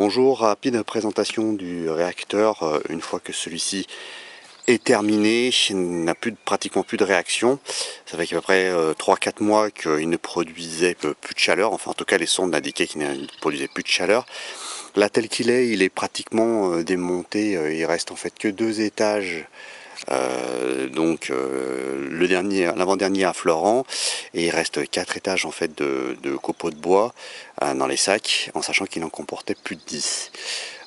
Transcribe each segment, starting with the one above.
Bonjour, rapide présentation du réacteur une fois que celui-ci est terminé, il n'a pratiquement plus de réaction. Ça fait à peu près 3-4 mois qu'il ne produisait plus de chaleur, enfin en tout cas les sondes indiquaient qu'il ne produisait plus de chaleur. Là tel qu'il est, il est pratiquement démonté, il reste en fait que 2 étages. L'avant-dernier à Florent, et il reste 4 étages en fait de copeaux de bois dans les sacs, en sachant qu'il en comportait plus de 10.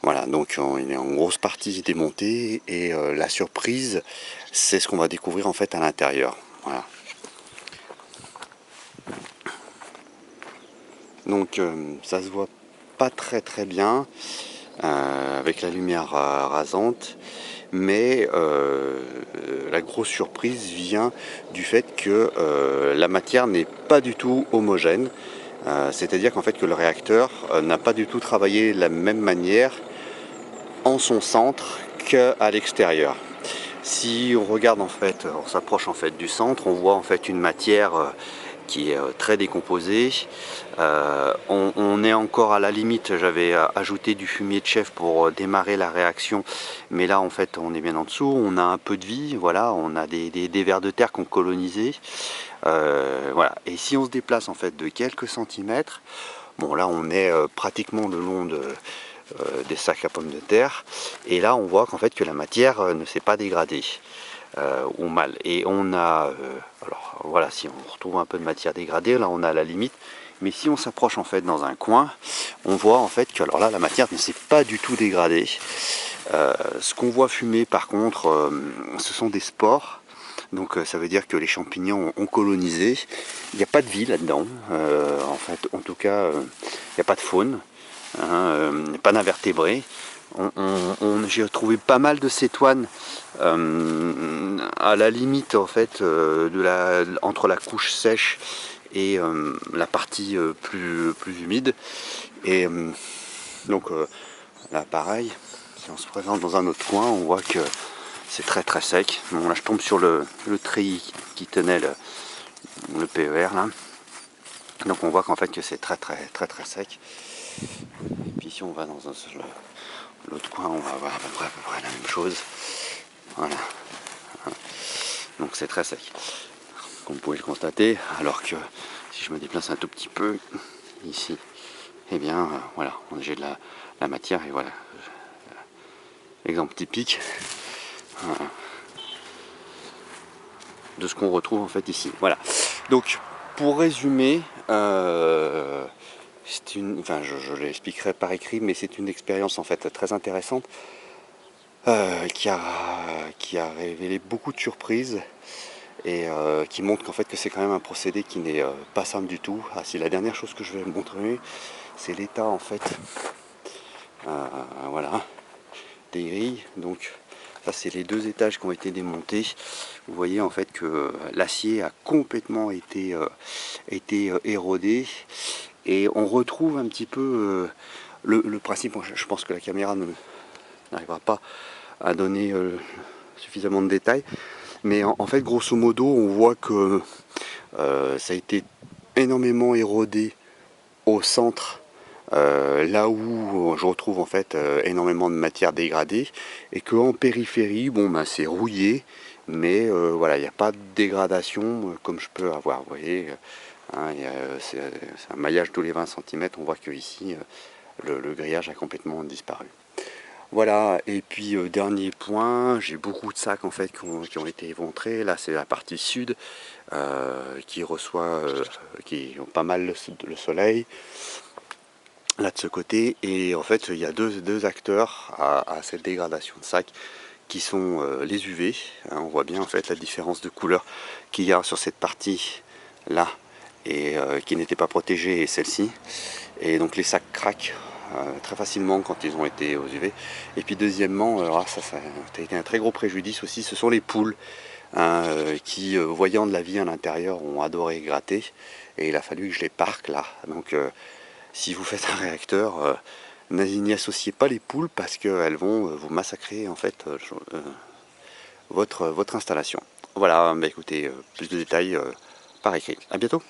Voilà, donc il est en grosse partie démonté, et la surprise, c'est ce qu'on va découvrir en fait à l'intérieur. Voilà. Donc ça se voit pas très bien avec la lumière rasante, mais la grosse surprise vient du fait que la matière n'est pas du tout homogène, c'est-à-dire qu'en fait que le réacteur n'a pas du tout travaillé de la même manière en son centre qu'à l'extérieur. Si on regarde en fait, on s'approche en fait du centre, on voit en fait une matière qui est très décomposée. On est encore à la limite, j'avais ajouté du fumier de chef pour démarrer la réaction, mais là en fait on est bien en dessous, on a un peu de vie, voilà, on a des vers de terre qu'on colonisé. Voilà. Et si on se déplace en fait de quelques centimètres, bon là on est pratiquement le long des sacs à pommes de terre, et là on voit qu'en fait que la matière ne s'est pas dégradée. Ou mal. Et on a, alors voilà, si on retrouve un peu de matière dégradée, là on a la limite. Mais si on s'approche en fait dans un coin, on voit en fait que alors là la matière ne s'est pas du tout dégradée. Ce qu'on voit fumer par contre, ce sont des spores. Donc ça veut dire que les champignons ont colonisé. Il n'y a pas de vie là-dedans. En fait, en tout cas, il n'y a pas de faune, hein, pas d'invertébrés. J'ai trouvé pas mal de cétoines à la limite en fait entre la couche sèche et la partie plus humide. Et donc là pareil, si on se présente dans un autre coin, on voit que c'est très sec. Bon là je tombe sur le treillis qui tenait le PER là. Donc on voit qu'en fait que c'est très sec. Et puis si on va dans l'autre coin, on va voir à peu près la même chose. Voilà. Donc c'est très sec, comme vous pouvez le constater, alors que si je me déplace un tout petit peu ici, eh bien voilà, j'ai de la matière, et voilà, exemple typique de ce qu'on retrouve en fait ici. Voilà. Donc pour résumer, je l'expliquerai par écrit, mais c'est une expérience en fait très intéressante qui a révélé beaucoup de surprises, et qui montre qu'en fait que c'est quand même un procédé qui n'est pas simple du tout. Ah, si la dernière chose que je vais montrer, c'est l'état en fait voilà, des grilles. Donc ça c'est les 2 étages qui ont été démontés. Vous voyez en fait que l'acier a complètement été érodé, et on retrouve un petit peu le principe. Je pense que la caméra n'arrivera pas à donner suffisamment de détails, mais en fait grosso modo on voit que ça a été énormément érodé au centre, là où je retrouve en fait énormément de matière dégradée, et qu'en périphérie, bon ben c'est rouillé, mais voilà, il n'y a pas de dégradation comme je peux avoir. Vous voyez, hein, c'est un maillage tous les 20 cm, on voit que ici le grillage a complètement disparu. Voilà, et puis dernier point, j'ai beaucoup de sacs en fait qui ont été éventrés. Là c'est la partie sud qui reçoit, qui ont pas mal le soleil, là de ce côté, et en fait il y a deux acteurs à cette dégradation de sacs, qui sont les UV, hein, on voit bien en fait la différence de couleur qu'il y a sur cette partie là, et qui n'était pas protégée, et celle-ci, et donc les sacs craquent très facilement quand ils ont été aux UV. Et puis deuxièmement, ça a été un très gros préjudice aussi, ce sont les poules, hein, qui voyant de la vie à l'intérieur ont adoré gratter, et il a fallu que je les parque là. Donc si vous faites un réacteur, n'y associez pas les poules, parce qu'elles vont vous massacrer en fait votre installation. Voilà, bah écoutez, plus de détails par écrit. À bientôt.